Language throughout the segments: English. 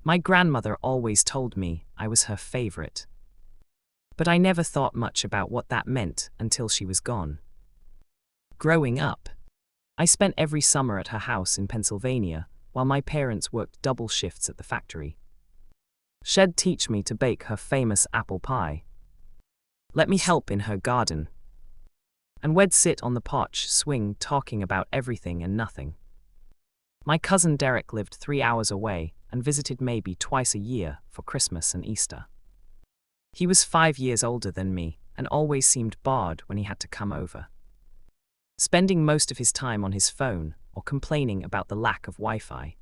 My grandmother always told me I was her favorite. But I never thought much about what that meant until she was gone. Growing up, I spent every summer at her house in Pennsylvania while my parents worked double shifts at the factory. She'd teach me to bake her famous apple pie, let me help in her garden, and we'd sit on the porch swing talking about everything and nothing. My cousin Derek lived 3 hours away and visited maybe twice a year for Christmas and Easter. He was 5 years older than me and always seemed bored when he had to come over, spending most of his time on his phone or complaining about the lack of Wi-Fi.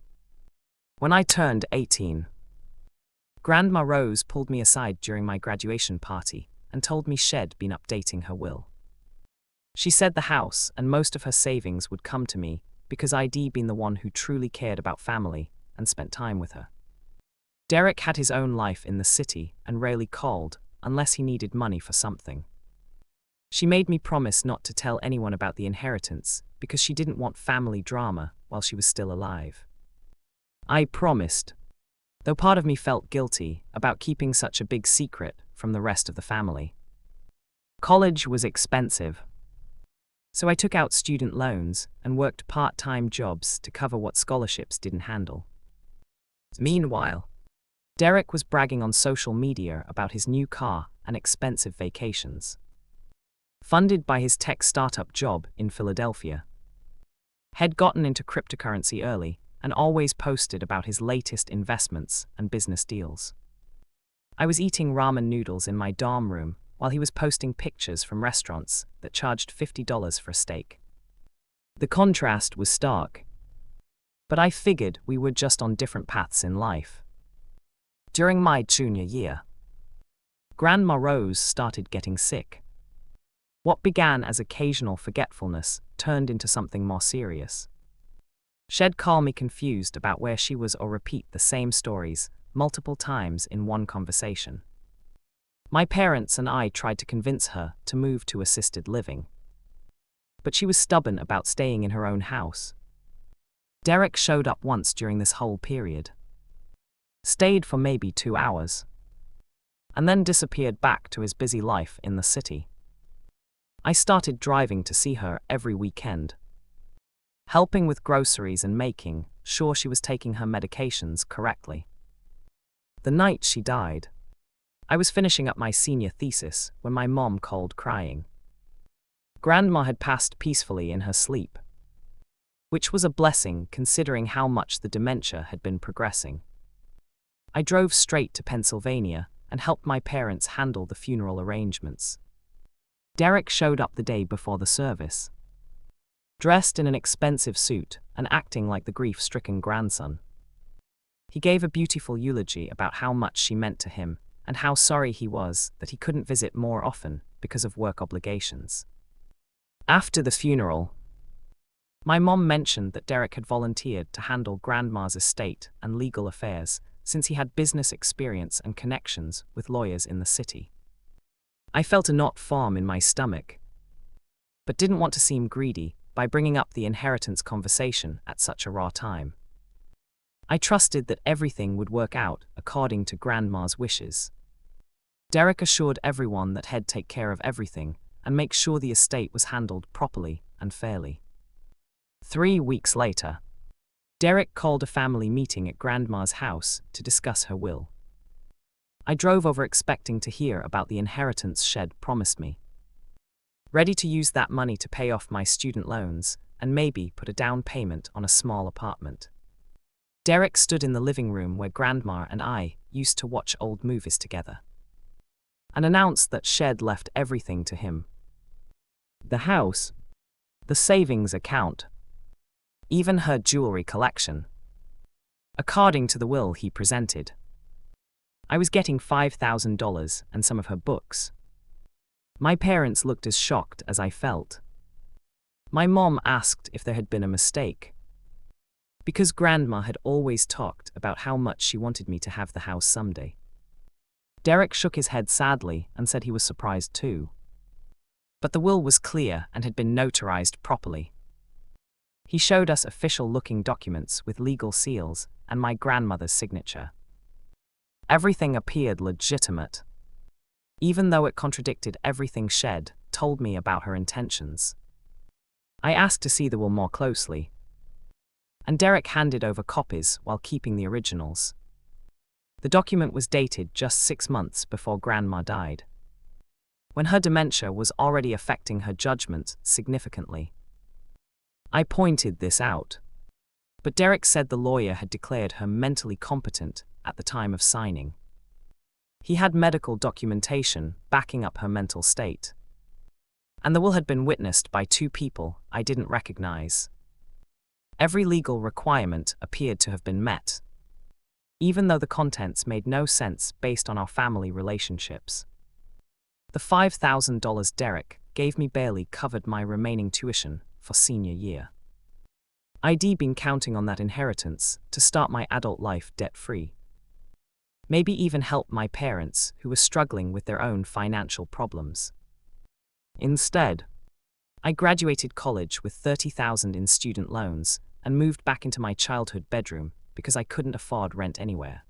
When I turned 18, Grandma Rose pulled me aside during my graduation party and told me she'd been updating her will. She said the house and most of her savings would come to me because I'd been the one who truly cared about family and spent time with her. Derek had his own life in the city and rarely called unless he needed money for something. She made me promise not to tell anyone about the inheritance because she didn't want family drama while she was still alive. I promised, though part of me felt guilty about keeping such a big secret from the rest of the family. College was expensive, so I took out student loans and worked part-time jobs to cover what scholarships didn't handle. Meanwhile, Derek was bragging on social media about his new car and expensive vacations, funded by his tech startup job in Philadelphia. Had gotten into cryptocurrency early and always posted about his latest investments and business deals. I was eating ramen noodles in my dorm room while he was posting pictures from restaurants that charged $50 for a steak. The contrast was stark, but I figured we were just on different paths in life. During my junior year, Grandma Rose started getting sick. What began as occasional forgetfulness turned into something more serious. She'd call me confused about where she was or repeat the same stories multiple times in one conversation. My parents and I tried to convince her to move to assisted living, but she was stubborn about staying in her own house. Derek showed up once during this whole period, stayed for maybe 2 hours, and then disappeared back to his busy life in the city. I started driving to see her every weekend, helping with groceries and making sure she was taking her medications correctly. The night she died, I was finishing up my senior thesis when my mom called crying. Grandma had passed peacefully in her sleep, which was a blessing considering how much the dementia had been progressing. I drove straight to Pennsylvania and helped my parents handle the funeral arrangements. Derek showed up the day before the service, dressed in an expensive suit and acting like the grief-stricken grandson. He gave a beautiful eulogy about how much she meant to him and how sorry he was that he couldn't visit more often because of work obligations. After the funeral, my mom mentioned that Derek had volunteered to handle Grandma's estate and legal affairs since he had business experience and connections with lawyers in the city. I felt a knot form in my stomach, but didn't want to seem greedy by bringing up the inheritance conversation at such a raw time. I trusted that everything would work out according to Grandma's wishes. Derek assured everyone that he'd take care of everything and make sure the estate was handled properly and fairly. 3 weeks later, Derek called a family meeting at Grandma's house to discuss her will. I drove over expecting to hear about the inheritance she'd promised me, ready to use that money to pay off my student loans and maybe put a down payment on a small apartment. Derek stood in the living room where Grandma and I used to watch old movies together, and announced that she'd left everything to him. The house, the savings account, even her jewelry collection. According to the will he presented, I was getting $5,000 and some of her books. My parents looked as shocked as I felt. My mom asked if there had been a mistake, because Grandma had always talked about how much she wanted me to have the house someday. Derek shook his head sadly and said he was surprised too. But the will was clear and had been notarized properly. He showed us official-looking documents with legal seals and my grandmother's signature. Everything appeared legitimate, even though it contradicted everything Shed told me about her intentions. I asked to see the will more closely, and Derek handed over copies while keeping the originals. The document was dated just 6 months before Grandma died, when her dementia was already affecting her judgment significantly. I pointed this out, but Derek said the lawyer had declared her mentally competent at the time of signing. He had medical documentation backing up her mental state, and the will had been witnessed by 2 people I didn't recognize. Every legal requirement appeared to have been met, even though the contents made no sense based on our family relationships. The $5,000 Derek gave me barely covered my remaining tuition for senior year. I'd been counting on that inheritance to start my adult life debt-free. Maybe even help my parents who were struggling with their own financial problems. Instead, I graduated college with $30,000 in student loans and moved back into my childhood bedroom because I couldn't afford rent anywhere.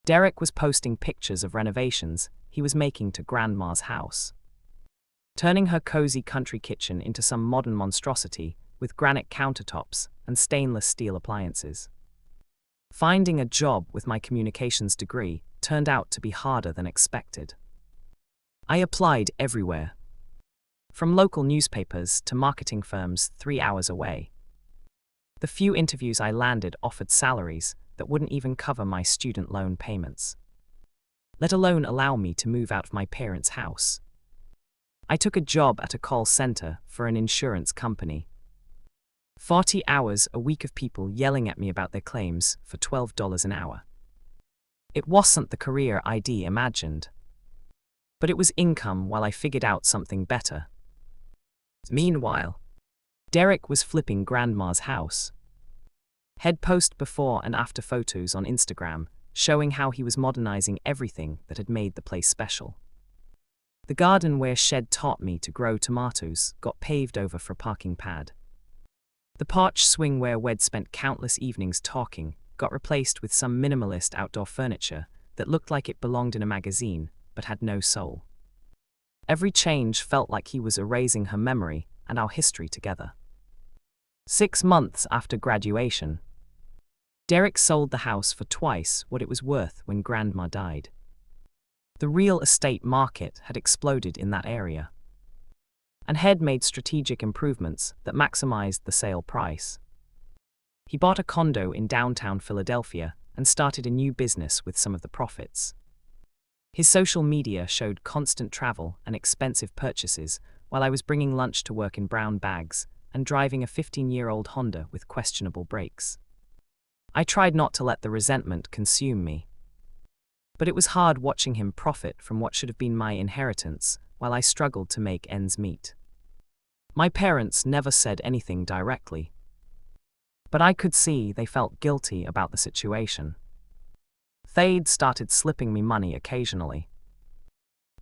Derek was posting pictures of renovations he was making to Grandma's house, turning her cozy country kitchen into some modern monstrosity with granite countertops and stainless steel appliances. Finding a job with my communications degree turned out to be harder than expected. I applied everywhere, from local newspapers to marketing firms 3 hours away. The few interviews I landed offered salaries that wouldn't even cover my student loan payments, let alone allow me to move out of my parents' house. I took a job at a call center for an insurance company. 40 hours a week of people yelling at me about their claims for $12 an hour. It wasn't the career I'd imagined, but it was income while I figured out something better. Meanwhile, Derek was flipping Grandma's house. He'd post before and after photos on Instagram, showing how he was modernizing everything that had made the place special. The garden where Shed taught me to grow tomatoes got paved over for a parking pad. The porch swing where we'd spent countless evenings talking got replaced with some minimalist outdoor furniture that looked like it belonged in a magazine but had no soul. Every change felt like he was erasing her memory and our history together. 6 months after graduation, Derek sold the house for twice what it was worth when Grandma died. The real estate market had exploded in that area, and had made strategic improvements that maximized the sale price. He bought a condo in downtown Philadelphia and started a new business with some of the profits. His social media showed constant travel and expensive purchases while I was bringing lunch to work in brown bags and driving a 15-year-old Honda with questionable brakes. I tried not to let the resentment consume me, but it was hard watching him profit from what should have been my inheritance while I struggled to make ends meet. My parents never said anything directly, but I could see they felt guilty about the situation. They'd started slipping me money occasionally,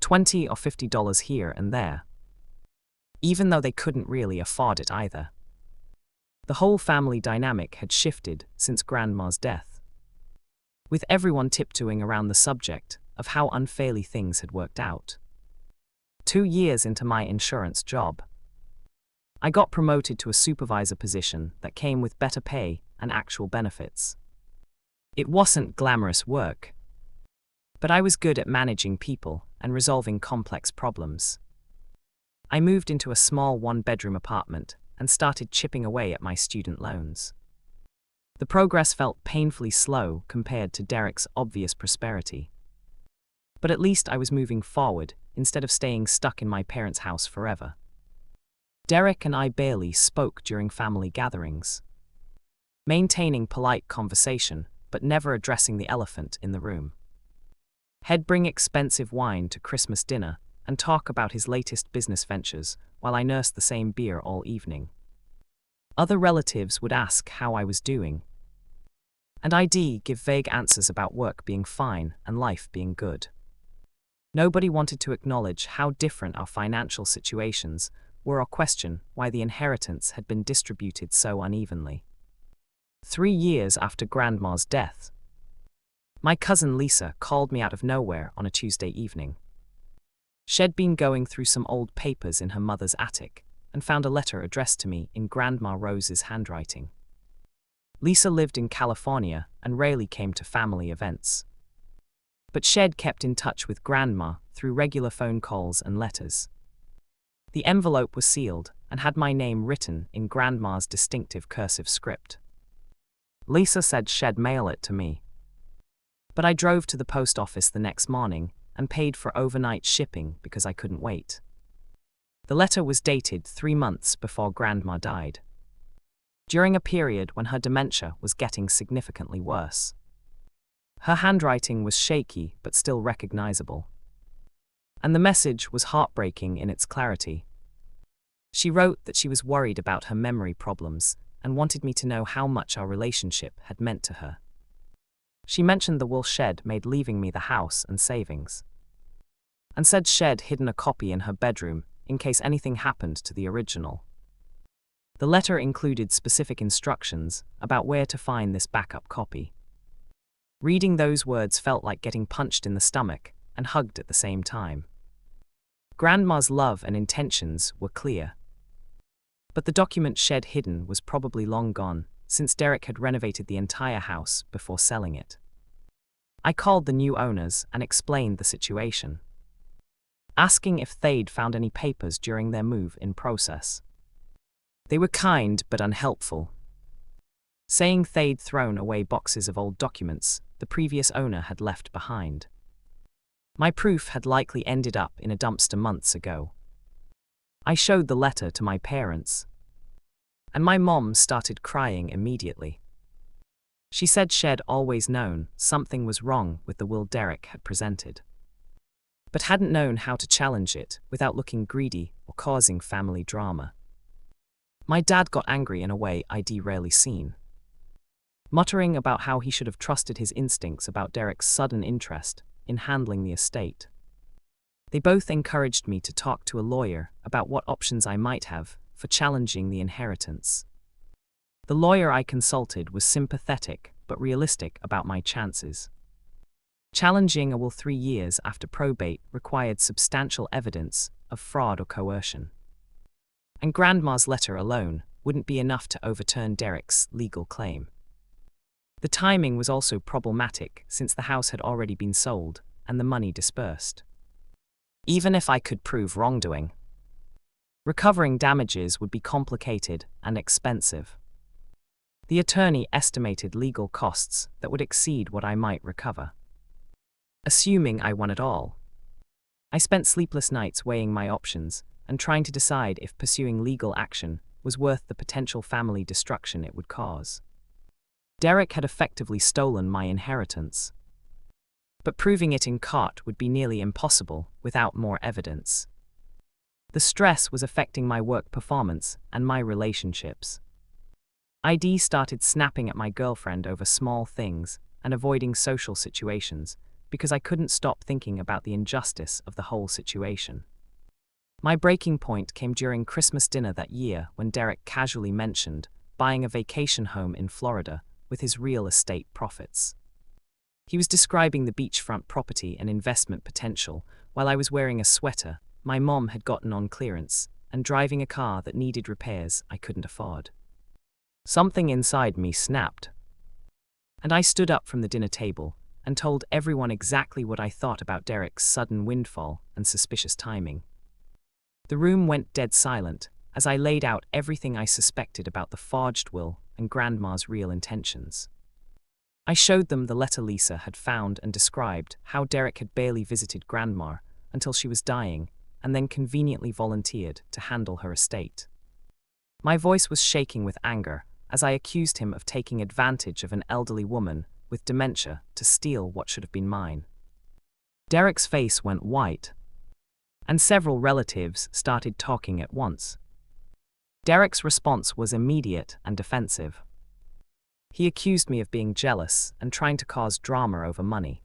$20 or $50 here and there, even though they couldn't really afford it either. The whole family dynamic had shifted since Grandma's death, with everyone tiptoeing around the subject of how unfairly things had worked out. 2 years into my insurance job, I got promoted to a supervisor position that came with better pay and actual benefits. It wasn't glamorous work, but I was good at managing people and resolving complex problems. I moved into a small 1-bedroom apartment and started chipping away at my student loans. The progress felt painfully slow compared to Derek's obvious prosperity. But at least I was moving forward instead of staying stuck in my parents' house forever. Derek and I barely spoke during family gatherings, maintaining polite conversation but never addressing the elephant in the room. He'd bring expensive wine to Christmas dinner and talk about his latest business ventures while I nursed the same beer all evening. Other relatives would ask how I was doing, and I'd give vague answers about work being fine and life being good. Nobody wanted to acknowledge how different our financial situations were or question why the inheritance had been distributed so unevenly. 3 years after Grandma's death, My cousin Lisa called me out of nowhere on a Tuesday evening. She'd been going through some old papers in her mother's attic and found a letter addressed to me in Grandma Rose's handwriting. Lisa lived in California and rarely came to family events. But she'd kept in touch with Grandma through regular phone calls and letters. The envelope was sealed and had my name written in Grandma's distinctive cursive script. Lisa said she'd mail it to me. But I drove to the post office the next morning and paid for overnight shipping because I couldn't wait. The letter was dated 3 months before Grandma died, during a period when her dementia was getting significantly worse. Her handwriting was shaky but still recognizable. And the message was heartbreaking in its clarity. She wrote that she was worried about her memory problems and wanted me to know how much our relationship had meant to her. She mentioned the will she'd made leaving me the house and savings, and said she'd hidden a copy in her bedroom in case anything happened to the original. The letter included specific instructions about where to find this backup copy. Reading those words felt like getting punched in the stomach and hugged at the same time. Grandma's love and intentions were clear. But the document she'd hidden was probably long gone, since Derek had renovated the entire house before selling it. I called the new owners and explained the situation, asking if they'd found any papers during their move-in process. They were kind but unhelpful, saying they'd thrown away boxes of old documents the previous owner had left behind. My proof had likely ended up in a dumpster months ago. I showed the letter to my parents, and my mom started crying immediately. She said she'd always known something was wrong with the will Derek had presented, but hadn't known how to challenge it without looking greedy or causing family drama. My dad got angry in a way I'd rarely seen, muttering about how he should have trusted his instincts about Derek's sudden interest in handling the estate. They both encouraged me to talk to a lawyer about what options I might have for challenging the inheritance. The lawyer I consulted was sympathetic but realistic about my chances. Challenging a will 3 years after probate required substantial evidence of fraud or coercion, and Grandma's letter alone wouldn't be enough to overturn Derek's legal claim. The timing was also problematic since the house had already been sold and the money dispersed. Even if I could prove wrongdoing, recovering damages would be complicated and expensive. The attorney estimated legal costs that would exceed what I might recover. Assuming I won it all, I spent sleepless nights weighing my options and trying to decide if pursuing legal action was worth the potential family destruction it would cause. Derek had effectively stolen my inheritance, but proving it in court would be nearly impossible without more evidence. The stress was affecting my work performance and my relationships. I started snapping at my girlfriend over small things and avoiding social situations because I couldn't stop thinking about the injustice of the whole situation. My breaking point came during Christmas dinner that year when Derek casually mentioned buying a vacation home in Florida with his real estate profits. He was describing the beachfront property and investment potential while I was wearing a sweater my mom had gotten on clearance and driving a car that needed repairs I couldn't afford. Something inside me snapped, and I stood up from the dinner table and told everyone exactly what I thought about Derek's sudden windfall and suspicious timing. The room went dead silent as I laid out everything I suspected about the forged will and Grandma's real intentions. I showed them the letter Lisa had found and described how Derek had barely visited Grandma until she was dying and then conveniently volunteered to handle her estate. My voice was shaking with anger as I accused him of taking advantage of an elderly woman with dementia to steal what should have been mine. Derek's face went white, and several relatives started talking at once. Derek's response was immediate and defensive. He accused me of being jealous and trying to cause drama over money.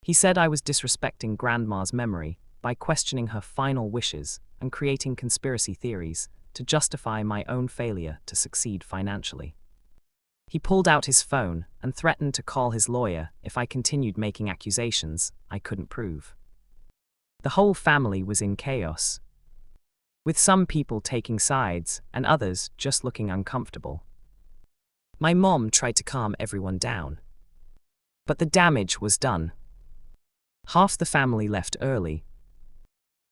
He said I was disrespecting Grandma's memory by questioning her final wishes and creating conspiracy theories to justify my own failure to succeed financially. He pulled out his phone and threatened to call his lawyer if I continued making accusations I couldn't prove. The whole family was in chaos, with some people taking sides and others just looking uncomfortable. My mom tried to calm everyone down, but the damage was done. Half the family left early,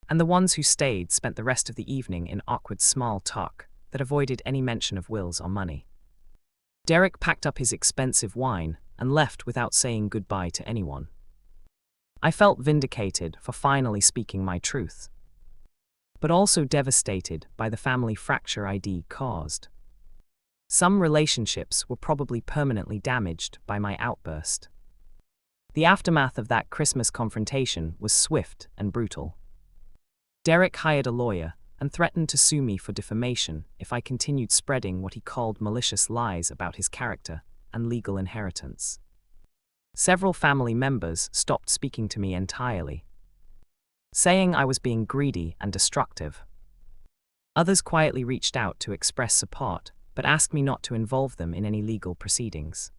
and the ones who stayed spent the rest of the evening in awkward small talk that avoided any mention of wills or money. Derek packed up his expensive wine and left without saying goodbye to anyone. I felt vindicated for finally speaking my truth, but also devastated by the family fracture I'd caused. Some relationships were probably permanently damaged by my outburst. The aftermath of that Christmas confrontation was swift and brutal. Derek hired a lawyer and threatened to sue me for defamation if I continued spreading what he called malicious lies about his character and legal inheritance. Several family members stopped speaking to me entirely, saying I was being greedy and destructive. Others quietly reached out to express support, but asked me not to involve them in any legal proceedings.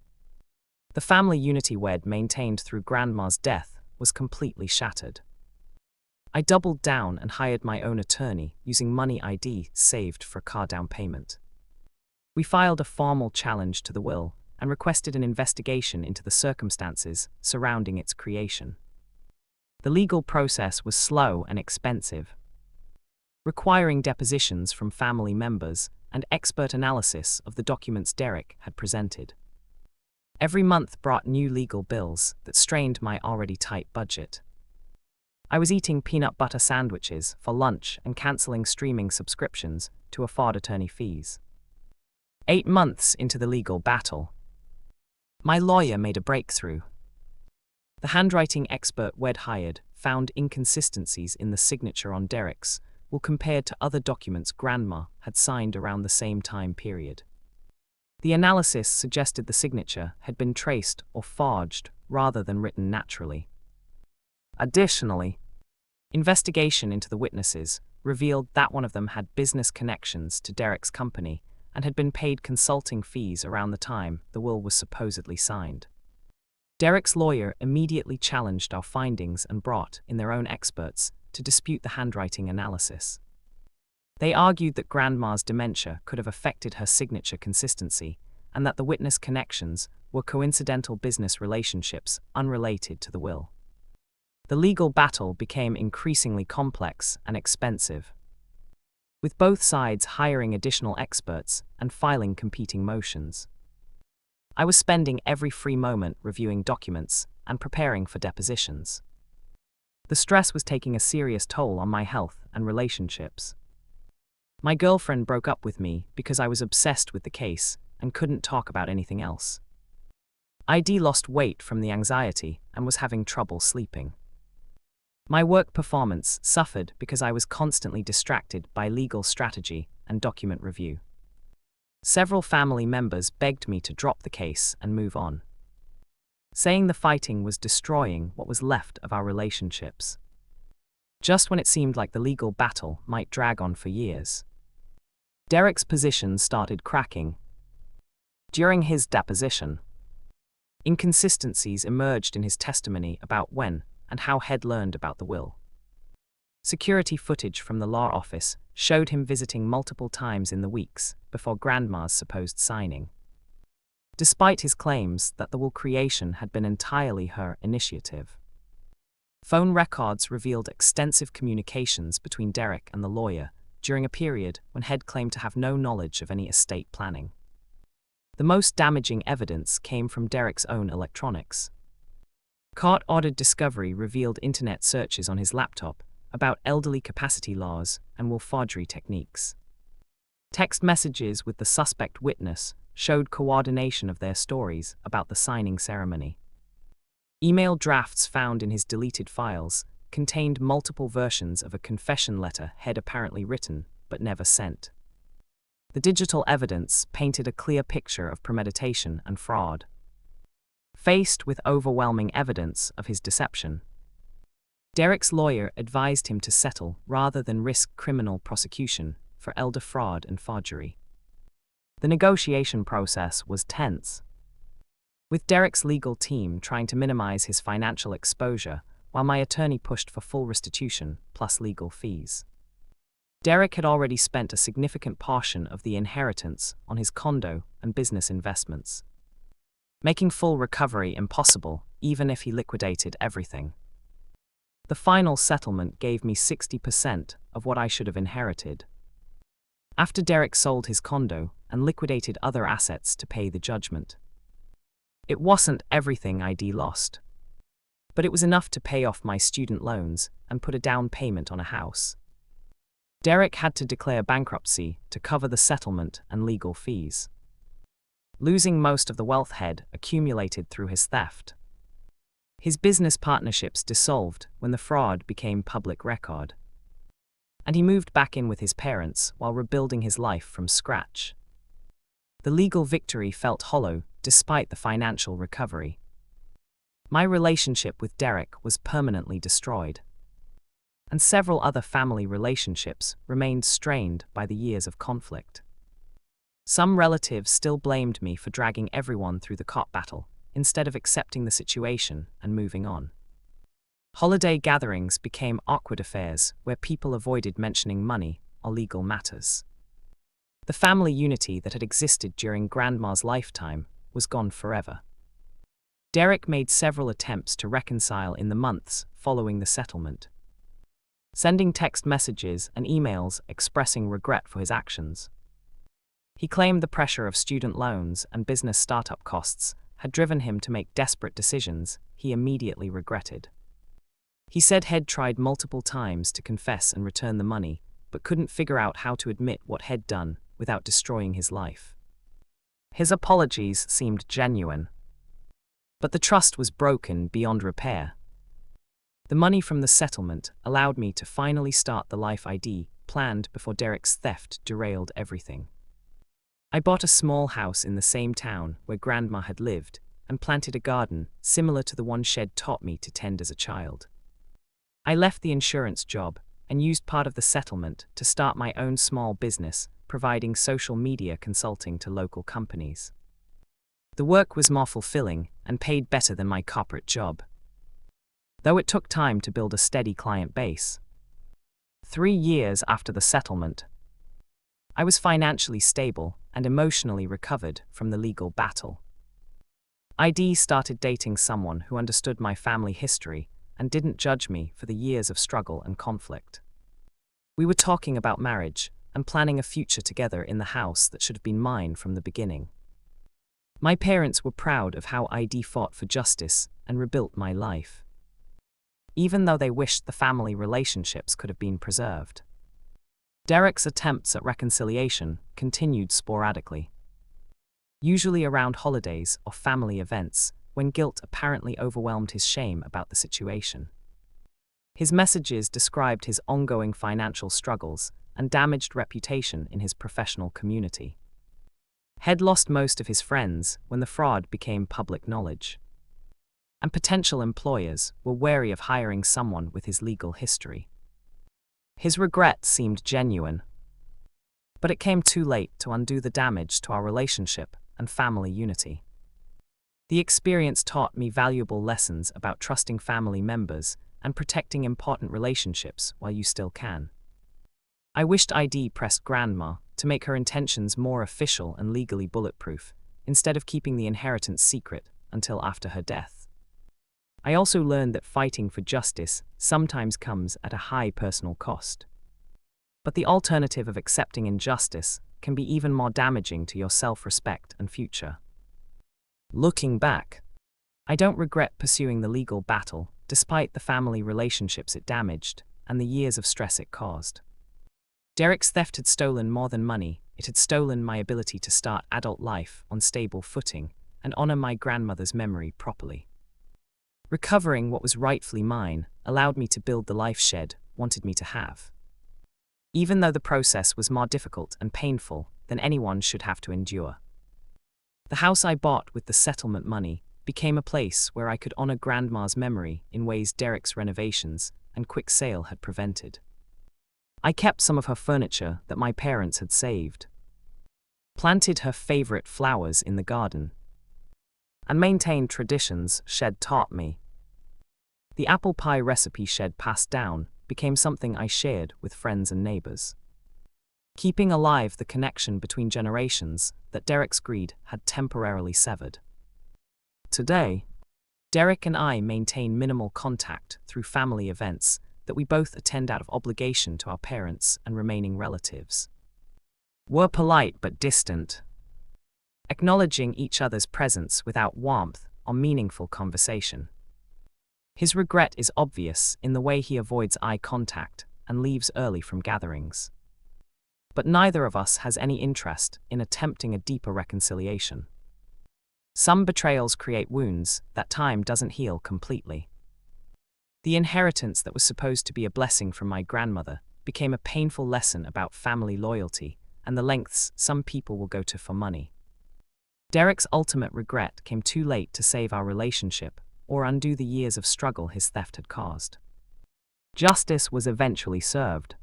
The family unity we'd maintained through Grandma's death was completely shattered. I doubled down and hired my own attorney using money I'd saved for a car down payment. We filed a formal challenge to the will and requested an investigation into the circumstances surrounding its creation. The legal process was slow and expensive, requiring depositions from family members and expert analysis of the documents Derek had presented. Every month brought new legal bills that strained my already tight budget. I was eating peanut butter sandwiches for lunch and cancelling streaming subscriptions to afford attorney fees. 8 months into the legal battle, my lawyer made a breakthrough. The handwriting expert we'd hired found inconsistencies in the signature on Derek's will compared to other documents Grandma had signed around the same time period. The analysis suggested the signature had been traced or forged rather than written naturally. Additionally, investigation into the witnesses revealed that one of them had business connections to Derek's company and had been paid consulting fees around the time the will was supposedly signed. Derek's lawyer immediately challenged our findings and brought in their own experts to dispute the handwriting analysis. They argued that Grandma's dementia could have affected her signature consistency and that the witness connections were coincidental business relationships unrelated to the will. The legal battle became increasingly complex and expensive, with both sides hiring additional experts and filing competing motions. I was spending every free moment reviewing documents and preparing for depositions. The stress was taking a serious toll on my health and relationships. My girlfriend broke up with me because I was obsessed with the case and couldn't talk about anything else. I'd lost weight from the anxiety and was having trouble sleeping. My work performance suffered because I was constantly distracted by legal strategy and document review. Several family members begged me to drop the case and move on, saying the fighting was destroying what was left of our relationships. Just when it seemed like the legal battle might drag on for years, Derek's position started cracking. During his deposition, inconsistencies emerged in his testimony about when and how he'd learned about the will. Security footage from the law office showed him visiting multiple times in the weeks before Grandma's supposed signing, despite his claims that the will creation had been entirely her initiative. Phone records revealed extensive communications between Derek and the lawyer during a period when Head claimed to have no knowledge of any estate planning. The most damaging evidence came from Derek's own electronics. Court-ordered discovery revealed internet searches on his laptop about elderly capacity laws and will forgery techniques. Text messages with the suspect witness showed coordination of their stories about the signing ceremony. Email drafts found in his deleted files contained multiple versions of a confession letter Head apparently written but never sent. The digital evidence painted a clear picture of premeditation and fraud. Faced with overwhelming evidence of his deception, Derek's lawyer advised him to settle rather than risk criminal prosecution for elder fraud and forgery. The negotiation process was tense, with Derek's legal team trying to minimize his financial exposure while my attorney pushed for full restitution plus legal fees. Derek had already spent a significant portion of the inheritance on his condo and business investments, making full recovery impossible even if he liquidated everything. The final settlement gave me 60% of what I should have inherited. After Derek sold his condo and liquidated other assets to pay the judgment. It wasn't everything I'd lost, but it was enough to pay off my student loans and put a down payment on a house. Derek had to declare bankruptcy to cover the settlement and legal fees, losing most of the wealth had accumulated through his theft. His business partnerships dissolved when the fraud became public record, and he moved back in with his parents while rebuilding his life from scratch. The legal victory felt hollow despite the financial recovery. My relationship with Derek was permanently destroyed, and several other family relationships remained strained by the years of conflict. Some relatives still blamed me for dragging everyone through the court battle, instead of accepting the situation and moving on. Holiday gatherings became awkward affairs where people avoided mentioning money or legal matters. The family unity that had existed during Grandma's lifetime was gone forever. Derek made several attempts to reconcile in the months following the settlement, sending text messages and emails expressing regret for his actions. He claimed the pressure of student loans and business startup costs had driven him to make desperate decisions he immediately regretted. He said he'd tried multiple times to confess and return the money, but couldn't figure out how to admit what he'd done without destroying his life. His apologies seemed genuine, but the trust was broken beyond repair. The money from the settlement allowed me to finally start the life I'd planned before Derek's theft derailed everything. I bought a small house in the same town where Grandma had lived and planted a garden similar to the one she'd taught me to tend as a child. I left the insurance job and used part of the settlement to start my own small business, providing social media consulting to local companies. The work was more fulfilling and paid better than my corporate job, though it took time to build a steady client base. 3 years after the settlement, I was financially stable and emotionally recovered from the legal battle. I'd started dating someone who understood my family history and didn't judge me for the years of struggle and conflict. We were talking about marriage and planning a future together in the house that should have been mine from the beginning. My parents were proud of how I'd fought for justice and rebuilt my life, even though they wished the family relationships could have been preserved. Derek's attempts at reconciliation continued sporadically, usually around holidays or family events, when guilt apparently overwhelmed his shame about the situation. His messages described his ongoing financial struggles and damaged reputation in his professional community. He'd lost most of his friends when the fraud became public knowledge, and potential employers were wary of hiring someone with his legal history. His regret seemed genuine, but it came too late to undo the damage to our relationship and family unity. The experience taught me valuable lessons about trusting family members and protecting important relationships while you still can. I wished I'd pressed Grandma to make her intentions more official and legally bulletproof, instead of keeping the inheritance secret until after her death. I also learned that fighting for justice sometimes comes at a high personal cost. But the alternative of accepting injustice can be even more damaging to your self-respect and future. Looking back, I don't regret pursuing the legal battle, despite the family relationships it damaged and the years of stress it caused. Derek's theft had stolen more than money. It had stolen my ability to start adult life on stable footing and honor my grandmother's memory properly. Recovering what was rightfully mine allowed me to build the life she'd wanted me to have, even though the process was more difficult and painful than anyone should have to endure. The house I bought with the settlement money became a place where I could honor Grandma's memory in ways Derek's renovations and quick sale had prevented. I kept some of her furniture that my parents had saved, planted her favorite flowers in the garden, and maintained traditions Shed taught me. The apple pie recipe Shed passed down became something I shared with friends and neighbors, keeping alive the connection between generations that Derek's greed had temporarily severed. Today, Derek and I maintain minimal contact through family events that we both attend out of obligation to our parents and remaining relatives. We're polite but distant, acknowledging each other's presence without warmth or meaningful conversation. His regret is obvious in the way he avoids eye contact and leaves early from gatherings. But neither of us has any interest in attempting a deeper reconciliation. Some betrayals create wounds that time doesn't heal completely. The inheritance that was supposed to be a blessing from my grandmother became a painful lesson about family loyalty and the lengths some people will go to for money. Derek's ultimate regret came too late to save our relationship or undo the years of struggle his theft had caused. Justice was eventually served,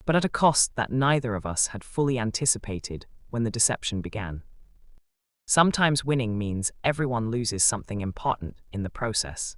but at a cost that neither of us had fully anticipated when the deception began. Sometimes winning means everyone loses something important in the process.